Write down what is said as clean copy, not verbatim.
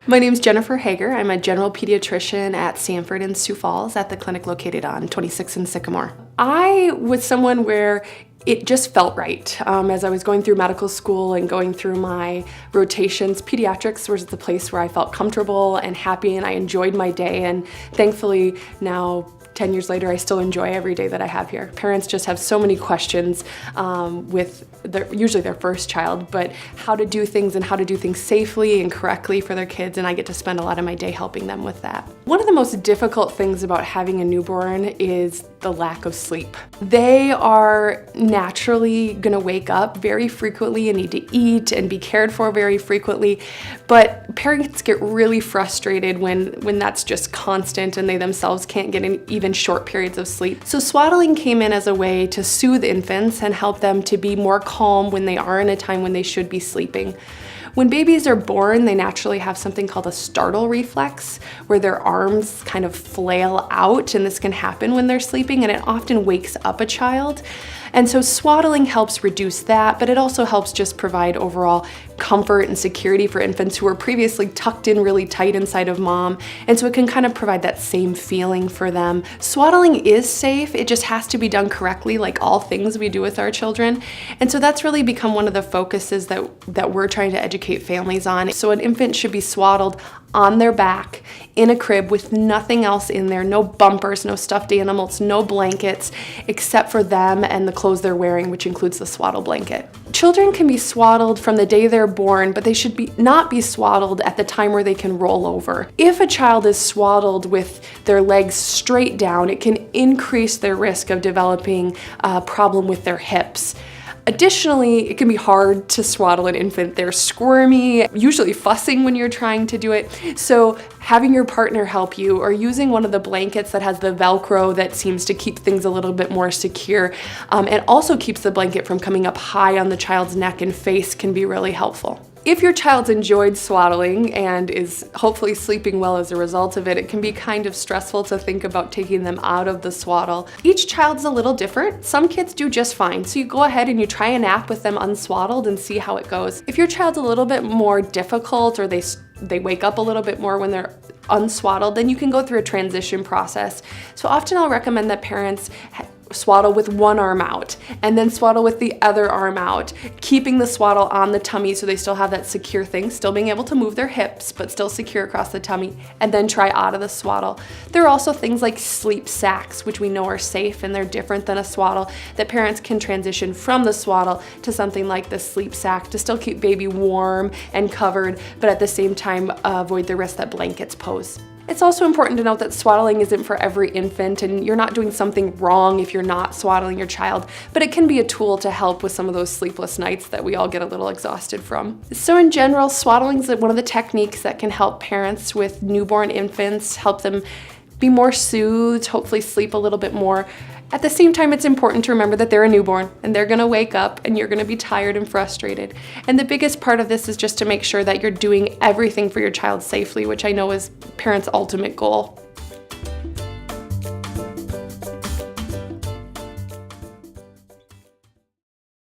My name's Jennifer Haggar. I'm a general pediatrician at Sanford in Sioux Falls at the clinic located on 26 and Sycamore. I was someone where it just felt right. As I was going through medical school and going through my rotations, pediatrics was the place where I felt comfortable and happy, and I enjoyed my day. And thankfully now, 10 years later, I still enjoy every day that I have here. Parents just have so many questions with usually their first child, but how to do things and how to do things safely and correctly for their kids, and I get to spend a lot of my day helping them with that. One of the most difficult things about having a newborn is the lack of sleep. They are naturally gonna wake up very frequently and need to eat and be cared for very frequently, but parents get really frustrated when that's just constant and they themselves can't get even short periods of sleep. So swaddling came in as a way to soothe infants and help them to be more calm when they are in a time when they should be sleeping. When babies are born, they naturally have something called a startle reflex, where their arms kind of flail out, and this can happen when they're sleeping, and it often wakes up a child. And so swaddling helps reduce that, but it also helps just provide overall comfort and security for infants who were previously tucked in really tight inside of mom. And so it can kind of provide that same feeling for them. Swaddling is safe, it just has to be done correctly, like all things we do with our children. And so that's really become one of the focuses that we're trying to educate families on. So an infant should be swaddled on their back in a crib with nothing else in there, no bumpers, no stuffed animals, no blankets, except for them and the clothes they're wearing, which includes the swaddle blanket. Children can be swaddled from the day they're born, but they should not be swaddled at the time where they can roll over. If a child is swaddled with their legs straight down, it can increase their risk of developing a problem with their hips. Additionally, it can be hard to swaddle an infant. They're squirmy, usually fussing when you're trying to do it. So having your partner help you, or using one of the blankets that has the Velcro that seems to keep things a little bit more secure, and also keeps the blanket from coming up high on the child's neck and face, can be really helpful. If your child's enjoyed swaddling and is hopefully sleeping well as a result of it, it can be kind of stressful to think about taking them out of the swaddle. Each child's a little different. Some kids do just fine, so you go ahead and you try a nap with them unswaddled and see how it goes. If your child's a little bit more difficult, or they wake up a little bit more when they're unswaddled, then you can go through a transition process. So often I'll recommend that parents swaddle with one arm out and then swaddle with the other arm out, keeping the swaddle on the tummy so they still have that secure thing, still being able to move their hips but still secure across the tummy, and then try out of the swaddle. There are also things like sleep sacks, which we know are safe and they're different than a swaddle, that parents can transition from the swaddle to something like the sleep sack to still keep baby warm and covered, but at the same time avoid the risk that blankets pose. It's also important to note that swaddling isn't for every infant, and you're not doing something wrong if you're not swaddling your child, but it can be a tool to help with some of those sleepless nights that we all get a little exhausted from. So in general, swaddling is one of the techniques that can help parents with newborn infants, help them be more soothed, hopefully sleep a little bit more. At the same time, it's important to remember that they're a newborn and they're gonna wake up and you're gonna be tired and frustrated. And the biggest part of this is just to make sure that you're doing everything for your child safely, which I know is parents' ultimate goal.